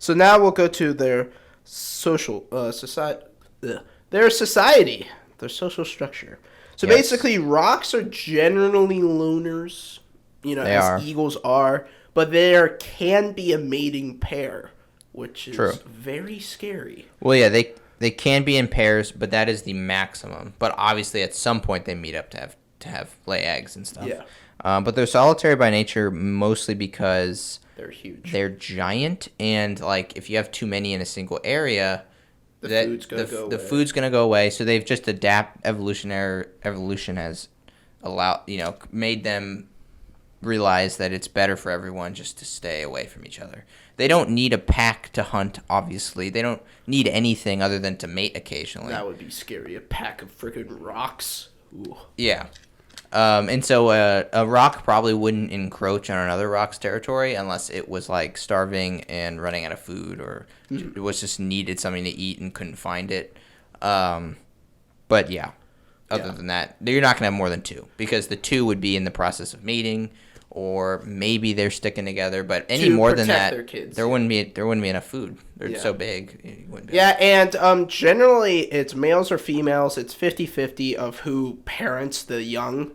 So now we'll go to their social society, their society, their social structure. So Yes. basically, rocs are generally loners, They as are. eagles are, but there can be a mating pair, which is True. very scary. Well, yeah, they can be in pairs, but that is the maximum. But obviously, at some point, they meet up to have lay eggs and stuff. Yeah. But they're solitary by nature, mostly because They're huge. they're giant, and like if you have too many in a single area, Food's gonna go the away. food's gonna go away. So they've just evolution has made them realize that it's better for everyone just to stay away from each other. They don't need a pack to hunt, obviously. They don't need anything other than to mate occasionally. That would be scary. A pack of freaking rocs. Ooh. Yeah. And so a roc probably wouldn't encroach on another roc's territory unless it was like starving and running out of food, or it was just needed something to eat and couldn't find it. But yeah, other than that, you're not going to have more than two, because the two would be in the process of mating, or maybe they're sticking together. But any To more than protect that, their kids. there wouldn't be enough food. They're Yeah. so big. You wouldn't be Yeah, and generally it's males or females. It's 50-50 of who parents the young,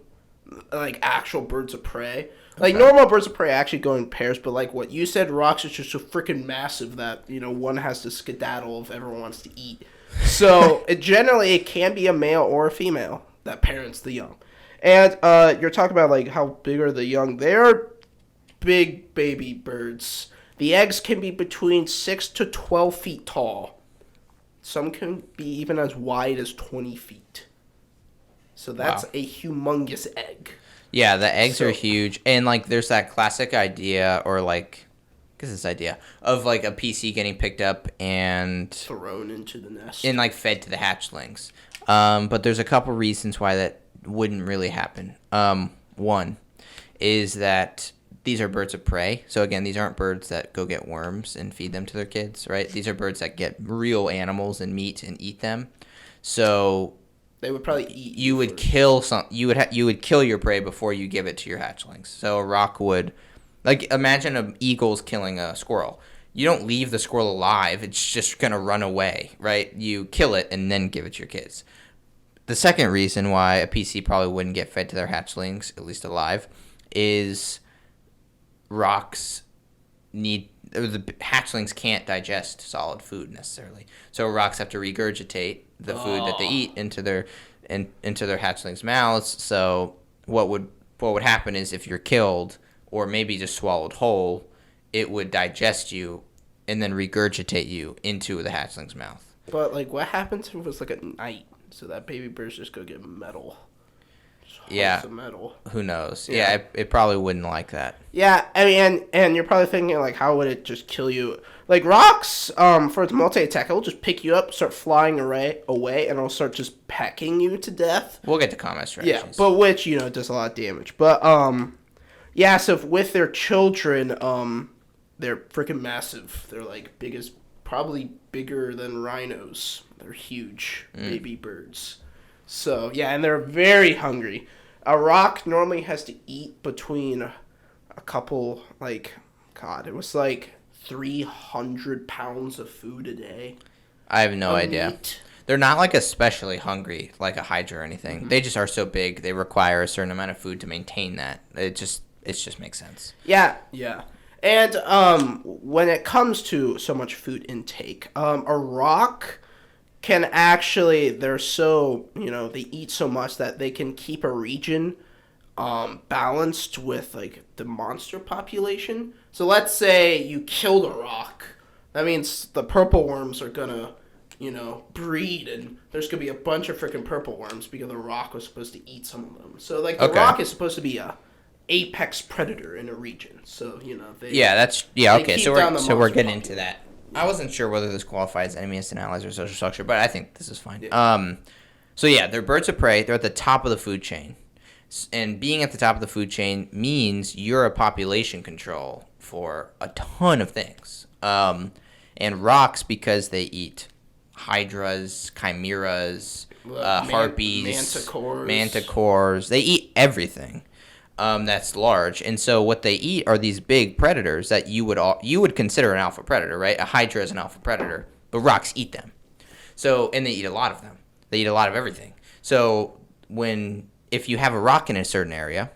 like actual birds of prey. Like normal birds of prey actually go in pairs, but like what you said, rocs is just so freaking massive that one has to skedaddle if everyone wants to eat. So generally it can be a male or a female that parents the young. And you're talking about like how big are the young? They're big baby birds. The eggs can be between 6 to 12 feet tall. Some can be even as wide as 20 feet. So that's Wow. a humongous egg. Yeah, the eggs So- are huge, and like there's that classic idea, or like, I guess this idea of like a PC getting picked up and Thrown into the nest. like fed to the hatchlings. But there's a couple reasons why that wouldn't really happen. One is that these are birds of prey. So again, these aren't birds that go get worms and feed them to their kids, right? These are birds that get real animals and meat and eat them. So They would probably eat you would first. kill you would kill your prey before you give it to your hatchlings. So a roc would, like, imagine an eagle's killing a squirrel. You don't leave the squirrel alive. It's just going to run away, right? You kill it and then give it to your kids. The second reason why a PC probably wouldn't get fed to their hatchlings, at least alive, is rocs the hatchlings can't digest solid food necessarily. So rocs have to regurgitate the food that they eat into their hatchlings' mouths. So what would happen is if you're killed or maybe just swallowed whole, it would digest you and then regurgitate you into the hatchling's mouth. But like, what happens if it was like at night? So that baby birds just go get metal. Yeah. Some metal. Who knows? Yeah. Yeah, it probably wouldn't like that. Yeah, I mean, and you're probably thinking like, how would it just kill you? Like rocs, for its multi-attack, it'll just pick you up, start flying away, and it'll start just pecking you to death. We'll get to combat strategies. Yeah, but which does a lot of damage. But yeah. So with their children, they're freaking massive. They're like probably bigger than rhinos. They're huge baby birds. So yeah, and they're very hungry. A roc normally has to eat between a couple, like, God, it was like 300 pounds of food a day. I have no idea. Meat. They're not like especially hungry like a hydra or anything. Mm-hmm. They just are so big. They require a certain amount of food to maintain that. It just makes sense. Yeah. And when it comes to so much food intake, a roc can actually, they're so, they eat so much that they can keep a region balanced with like the monster population. So let's say you killed a roc. That means the purple worms are gonna, breed, and there's gonna be a bunch of freaking purple worms because the roc was supposed to eat some of them. So like the Okay. roc is supposed to be a apex predator in a region. So they Okay. keep So down the we're monster getting into population. that. I wasn't sure whether this qualifies enemies and allies or social structure, but I think this is fine. Yeah. So yeah, they're birds of prey. They're at the top of the food chain, and being at the top of the food chain means you're a population control for a ton of things. And rocs, because they eat hydras, chimeras, harpies, manticores. manticores. They eat everything. that's large. And so what they eat are these big predators that you would consider an alpha predator, right? A hydra is an alpha predator, but rocs eat them. So, and they eat a lot of them. They eat a lot of everything. So if you have a roc in a certain area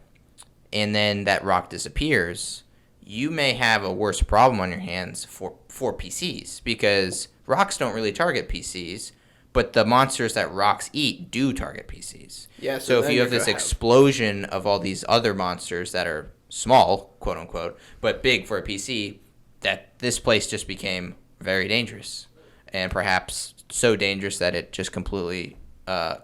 and then that roc disappears, you may have a worse problem on your hands for PCs, because rocs don't really target PCs, but the monsters that rocs eat do target PCs. Yeah, so if you have this explosion of all these other monsters that are small, quote unquote, but big for a PC, that this place just became very dangerous, and perhaps so dangerous that it just completely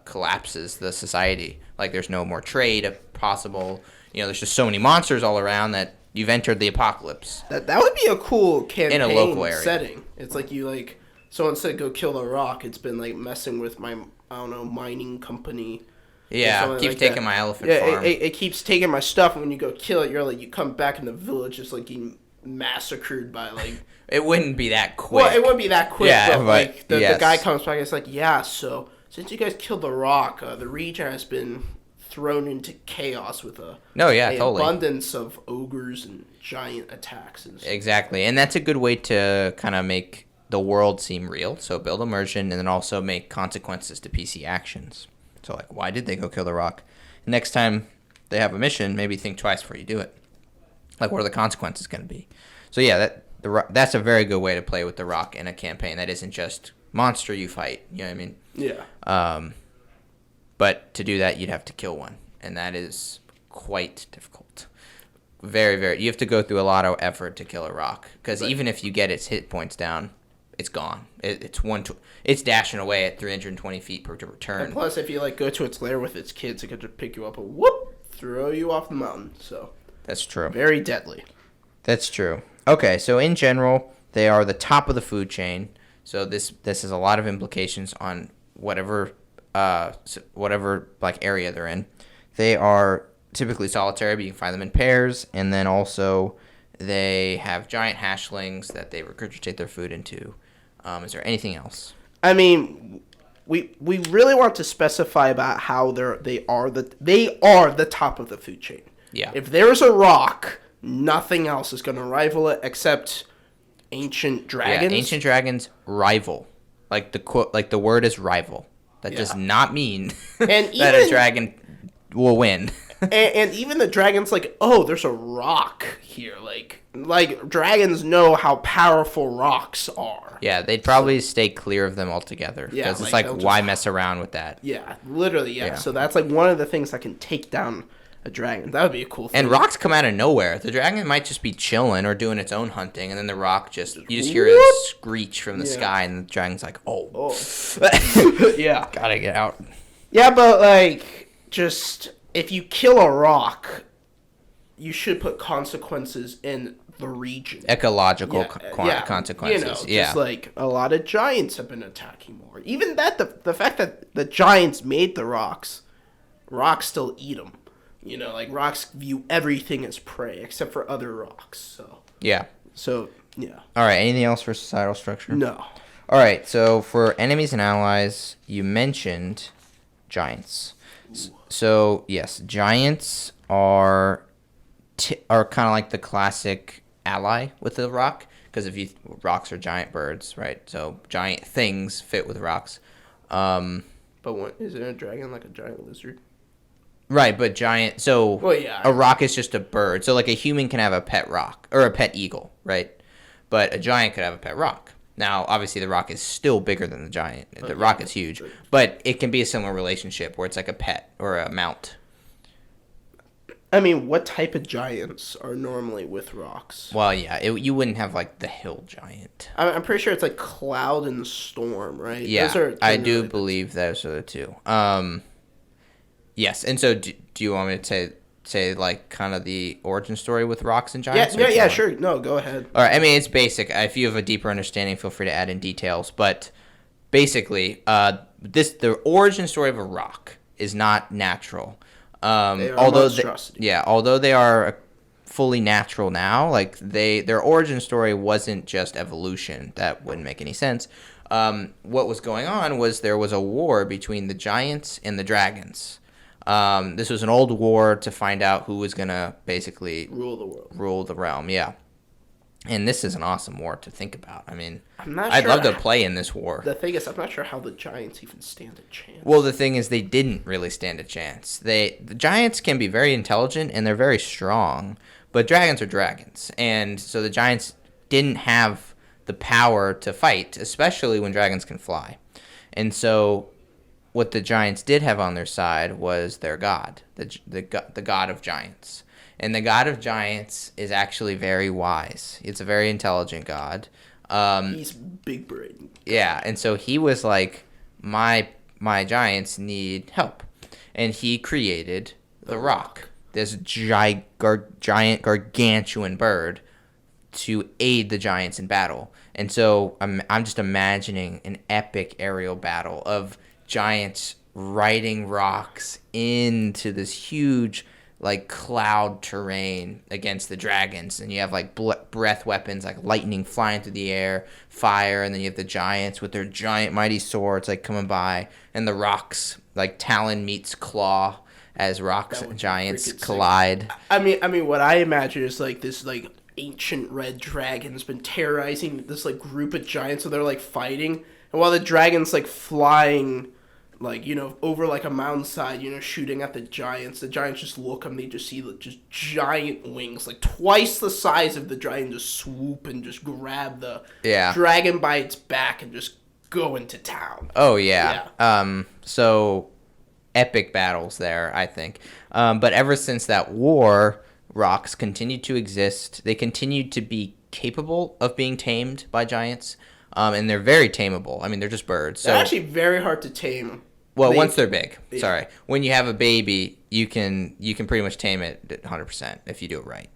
collapses the society. Like, there's no more trade possible. There's just so many monsters all around that you've entered the apocalypse. That would be a cool campaign in a local area setting. It's like someone said go kill the roc. It's been like messing with my mining company. Yeah, keeps taking my elephant farm. It keeps taking my stuff, and when you go kill it, you come back in the village just like getting massacred by like. It wouldn't be that quick. Well, it wouldn't be that quick. Yeah, but like the guy comes back, it's like, yeah. So since you guys killed the roc, the region has been thrown into chaos with totally. abundance of ogres and giant attacks and stuff. Exactly, and that's a good way to kind of make the world seem real. So build immersion, and then also make consequences to PC actions. So like, why did they go kill the roc? Next time they have a mission, maybe think twice before you do it. Like, what are the consequences going to be? So yeah, that's a very good way to play with the roc in a campaign that isn't just monster you fight. You know what I mean? Yeah. But to do that, you'd have to kill one, and that is quite difficult. Very, very. You have to go through a lot of effort to kill a roc, because even if you get its hit points down, it's gone. It's dashing away at 320 feet per turn. And plus, if you go to its lair with its kids, it could just pick you up and whoop, throw you off the mountain. So that's true. Very deadly. That's true. Okay, so in general, they are the top of the food chain. So this has a lot of implications on whatever area they're in. They are typically solitary, but you can find them in pairs, and then also they have giant hatchlings that they regurgitate their food into. Is there anything else? I mean, we really want to specify about how they are the top of the food chain. Yeah. If there's a roc, nothing else is going to rival it except ancient dragons. Yeah, ancient dragons rival. Like the word is rival. That does not mean that a dragon will win. and even the dragon's like, oh, there's a roc here. Like dragons know how powerful rocs are. Yeah, they'd probably stay clear of them altogether. Yeah, because it's why mess around with that? Yeah, literally, yeah. So that's one of the things that can take down a dragon. That would be a cool thing. And rocs come out of nowhere. The dragon might just be chilling or doing its own hunting, and then the roc you just hear a screech from the sky, and the dragon's like, oh. Yeah. Gotta get out. Yeah, but just if you kill a roc, you should put consequences in the region. Ecological consequences. Just a lot of giants have been attacking more. Even that, the fact that the giants made the rocs still eat them. Rocs view everything as prey except for other rocs. So yeah. All right. Anything else for societal structure? No. All right. So for enemies and allies, you mentioned giants. So yes, giants are kind of like the classic ally with the roc, because rocs are giant birds, right? So giant things fit with rocs. But is there a dragon like a giant lizard? Right, but giant. So well, yeah, a roc is just a bird. So a human can have a pet roc or a pet eagle, right? But a giant could have a pet roc. Now, obviously, the roc is still bigger than the giant. The roc is huge, but it can be a similar relationship where it's like a pet or a mount. I mean, what type of giants are normally with rocs? Well, yeah, you wouldn't have the hill giant. I'm pretty sure it's Cloud and Storm, right? Yeah, I do believe those are the two. Yes, and so do you want me to say kind of the origin story with rocs and giants? Yeah, sure. No, go ahead. All right, I mean, it's basic. If you have a deeper understanding, feel free to add in details. But basically, the origin story of a roc is not natural. Although they are fully natural now, their origin story wasn't just evolution. That wouldn't make any sense. What was going on was there was a war between the giants and the dragons. This was an old war to find out who was going to basically Rule the world. Rule the realm, yeah. And this is an awesome war to think about. I mean, I'd love to play in this war. The thing is, I'm not sure how the Giants even stand a chance. Well, the thing is, they didn't really stand a chance. The Giants can be very intelligent, and they're very strong, but dragons are dragons. And so the Giants didn't have the power to fight, especially when dragons can fly. And so what the Giants did have on their side was their god, the god of giants. And the god of giants is actually very wise. It's a very intelligent god. He's big brain. Yeah, and so he was like, my giants need help. And he created the Roc, this giant gargantuan bird, to aid the giants in battle. And so I'm just imagining an epic aerial battle of giants riding rocks into this huge like cloud terrain against the dragons, and you have like breath weapons like lightning flying through the air, fire, and then you have the giants with their giant mighty swords like coming by, and the Rocs like talon meets claw as Rocs and giants collide. I mean what I imagine is like this like ancient red dragon's been terrorizing this like group of giants, so they're like fighting, and while the dragon's like flying like, you know, over like a mountainside, you know, shooting at the giants just look and they just see like, just giant wings, like twice the size of the dragon, just swoop and just grab the dragon by its back and just go into town. Oh yeah. So epic battles there, I think. But ever since that war, Rocs continued to exist. They continued to be capable of being tamed by giants. And they're very tameable. I mean, they're just birds. So, they're actually very hard to tame. Well, once they're big. Yeah. Sorry. When you have a baby, you can pretty much tame it 100% if you do it right.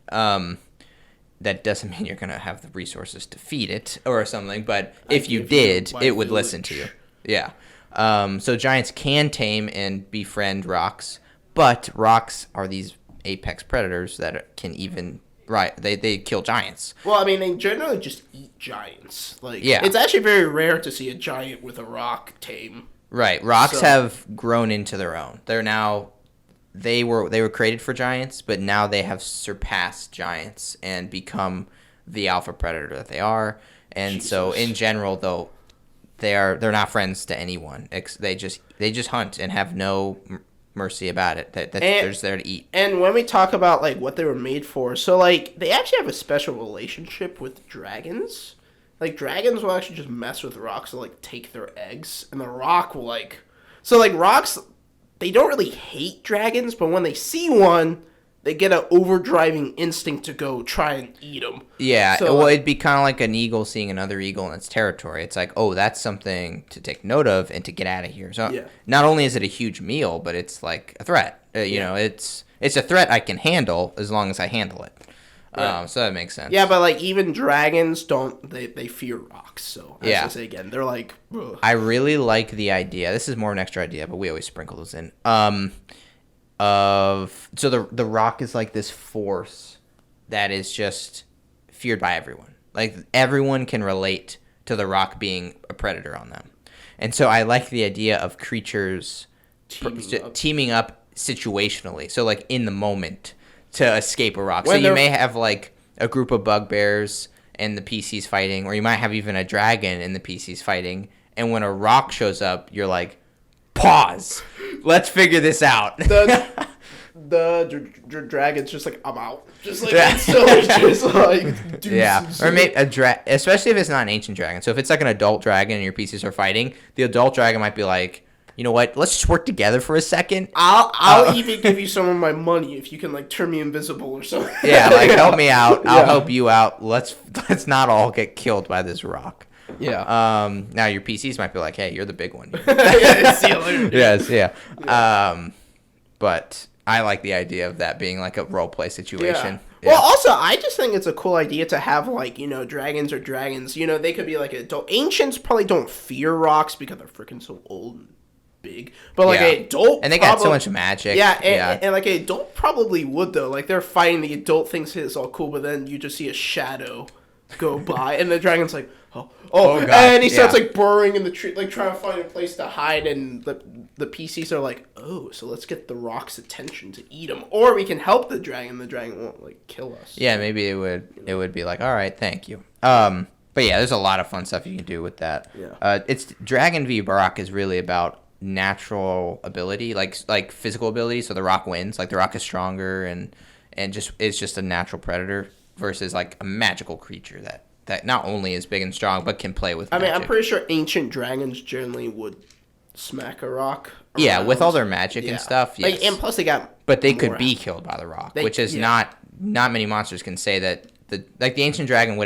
That doesn't mean you're going to have the resources to feed it or something, but if you did, it would listen to you. Yeah. So giants can tame and befriend Rocs, but Rocs are these apex predators that can even... Right, they kill giants. Well, I mean, they generally just eat giants. Like, it's actually very rare to see a giant with a roc tame. Right, Rocs have grown into their own. They're now, they were created for giants, but now they have surpassed giants and become the alpha predator that they are. And so, in general, though, they're not friends to anyone. They just hunt and have no mercy about it. They're just there to eat. And when we talk about like what they were made for, so like they actually have a special relationship with dragons. Like dragons will actually just mess with Rocs to like take their eggs, and the Roc will like. So like Rocs, they don't really hate dragons, but when they see one, they get an overdriving instinct to go try and eat them. Yeah, so, well, it'd be kind of like an eagle seeing another eagle in its territory. It's like, oh, that's something to take note of and to get out of here. So not only is it a huge meal, but it's like a threat. You know, it's a threat I can handle as long as I handle it. Right. So that makes sense. Yeah, but like even dragons they fear Rocs. So as I say again, they're like. Ugh. I really like the idea. This is more of an extra idea, but we always sprinkle those in. So the Roc is like this force that is just feared by everyone. Like everyone can relate to the Roc being a predator on them, and so I like the idea of creatures teaming up situationally. So like in the moment to escape a Roc. So you may have like a group of bugbears and the PCs fighting, or you might have even a dragon and the PCs fighting. And when a Roc shows up, you're like, pause. Let's figure this out. The dragon's just like, I'm out. Just like, it's so just like, deuces. Or maybe especially if it's not an ancient dragon. So if it's like an adult dragon and your PCs are fighting, the adult dragon might be like, you know what? Let's just work together for a second. I'll even give you some of my money if you can like turn me invisible or something. Yeah, like help me out. I'll help you out. Let's not all get killed by this Roc. Yeah. Now your PCs might be like, hey, you're the big one. See you later. Yes. Yeah. But I like the idea of that being like a role play situation. Yeah. Well, also, I just think it's a cool idea to have, like, you know, dragons are dragons. You know, they could be, like, adult. Ancients probably don't fear Rocs because they're freaking so old and big. But, like, an adult... And they got so much magic. Yeah, and like, an adult probably would, though. Like, they're fighting, the adult thinks it's all cool, but then you just see a shadow go by, and the dragon's like, Oh, God, and he starts yeah. like burrowing in the tree, like trying to find a place to hide. And the PCs are like, oh, so let's get the Roc's attention to eat him, or we can help the dragon. The dragon won't like kill us. Yeah, maybe it would be like, all right, thank you. But yeah, there's a lot of fun stuff you can do with that. Yeah. It's Dragon v Roc is really about natural ability, like physical ability. So the Roc wins. Like the Roc is stronger and just it's just a natural predator versus like a magical creature that not only is big and strong but can play with magic. I'm pretty sure ancient dragons generally would smack a Roc. Yeah, with all their magic and stuff. Yes. Like, and plus they got. But they could be killed by the Roc, which is not many monsters can say that. The ancient dragon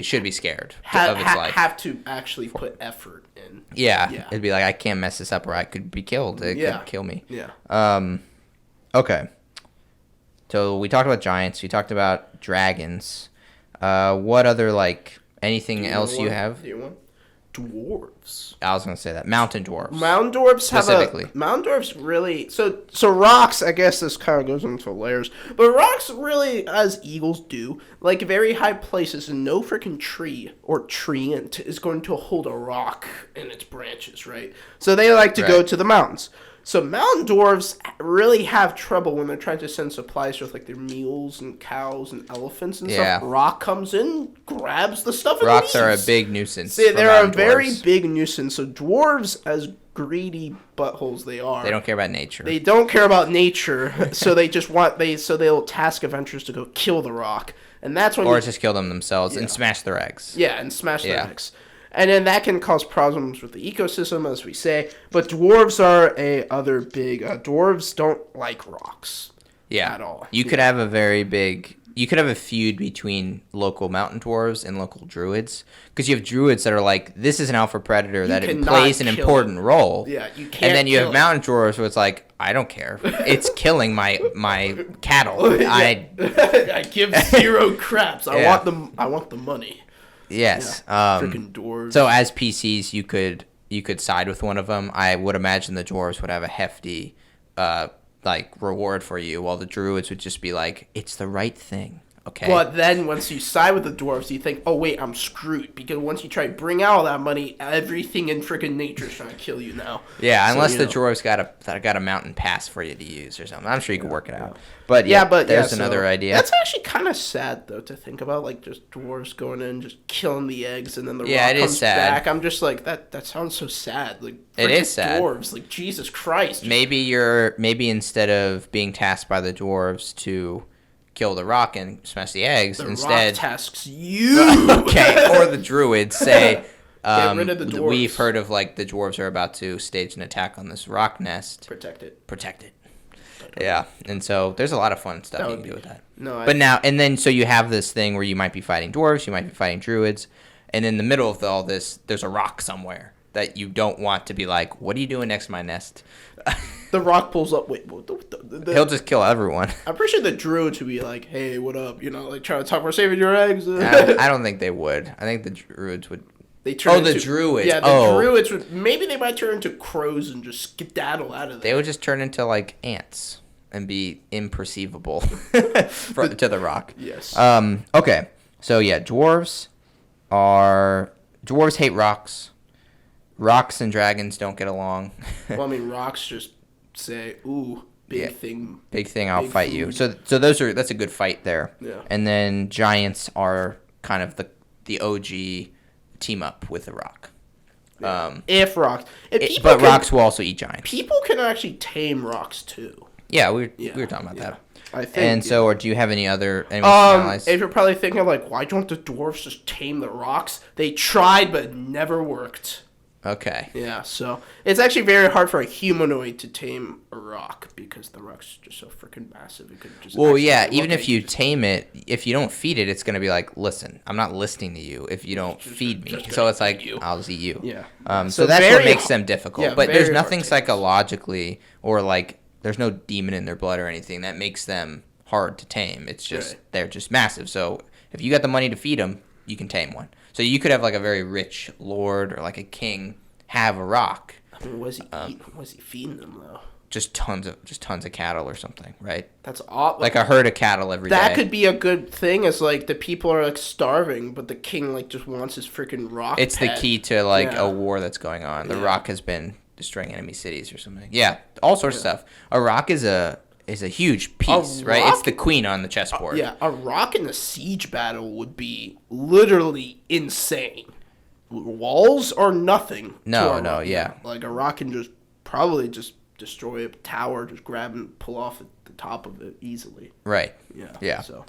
should be scared of its life. Have to actually put effort in. Yeah, it'd be like, I can't mess this up or I could be killed. It could kill me. Yeah. Okay. So we talked about giants. We talked about dragons. What other anything else you have? Do you want dwarves? I was gonna say that mountain dwarves. Mountain dwarves specifically. Mountain dwarves really so Rocs. I guess this kind of goes into layers, but Rocs really, as eagles do, like very high places, and no freaking tree or treant is going to hold a Roc in its branches, right? So they like to go to the mountains. So mountain dwarves really have trouble when they're trying to send supplies with like their mules and cows and elephants and stuff. Roc comes in, grabs the stuff, and Rocs leaves. are a big nuisance. See, they're a very big nuisance. So dwarves, as greedy buttholes they are, they don't care about nature. They don't care about nature, so they just they'll task adventurers to go kill the Roc, and that's when just kill them themselves and smash their eggs. Yeah, and smash their eggs. And then that can cause problems with the ecosystem, as we say. But dwarves are other big. Dwarves don't like Rocs. Yeah. At all. You could have a feud between local mountain dwarves and local druids, because you have druids that are like, this is an alpha predator that it plays an important role. Yeah, you can't. And then you have mountain dwarves where it's like, I don't care. It's killing my cattle. I give zero craps. I want the money. Yes. Freaking dwarves. So as PCs, you could side with one of them. I would imagine the dwarves would have a hefty reward for you, while the druids would just be like, it's the right thing. Okay. But then once you side with the dwarves, you think, oh wait, I'm screwed, because once you try to bring out all that money, everything in freaking nature is trying to kill you now. Yeah, so, unless the dwarves got a mountain pass for you to use or something. I'm sure you could work it out. But there's another idea. That's actually kind of sad though to think about, like just dwarves going in, just killing the eggs, and then the Roc comes back. I'm just like that sounds so sad. Like it is sad. Dwarves, like Jesus Christ. Maybe instead of being tasked by the dwarves to kill the Roc and smash the eggs, instead Roc tasks you. Okay, or the druids say, get rid of the dwarves. We've heard of the dwarves are about to stage an attack on this rock nest. Protect it. Yeah, and so there's a lot of fun stuff you can do with that. So you have this thing where you might be fighting dwarves, you might be fighting druids, and in the middle of all this, there's a Roc somewhere that you don't want to be like, what are you doing next to my nest? The Roc pulls up. Wait, he'll just kill everyone. I'm pretty sure the druids would be like, "Hey, what up?" Trying to talk about saving your eggs. I don't think they would. I think the druids would. The druids. Yeah, the druids would. Maybe they might turn into crows and just skedaddle out of there. They would just turn into ants and be imperceivable to the Roc. Yes. Okay. So yeah, dwarves hate Rocs. Rocs and dragons don't get along. Well, I mean, Rocs just say, "Ooh, big thing, I'll fight you." So that's a good fight there. Yeah. And then giants are kind of the OG team up with the Roc. Yeah. But Rocs will also eat giants. People can actually tame Rocs too. Yeah, we were talking about that. I think. And so, or do you have any other? If you're probably thinking why don't the dwarves just tame the Rocs? They tried, but it never worked. Okay. Yeah, so it's actually very hard for a humanoid to tame a Roc because the Roc's just so freaking massive. It could just even if you tame it, if you don't feed it, it's going to be like, listen, I'm not listening to you if you don't feed me. So it's like, I'll just eat you. Yeah. So that's what makes them difficult. Yeah, but there's nothing psychologically or there's no demon in their blood or anything that makes them hard to tame. It's just they're just massive. So if you got the money to feed them, you can tame one. So you could have a very rich lord or a king have a Roc. I mean, was he feeding them though? just tons of cattle or something, right? That's awesome. Like a herd of cattle every day. That could be a good thing. Is like the people are like starving, but the king like just wants his freaking roc. It's pet. the key to like a war that's going on. The roc has been destroying enemy cities or something. Yeah, all sorts of stuff. A roc is a huge piece, right? It's the queen on the chessboard. A roc in a siege battle would be literally insane. Walls are nothing. No, yeah. Like a roc can just probably just destroy a tower, just grab and pull off the top of it easily. Right. Yeah. Yeah. So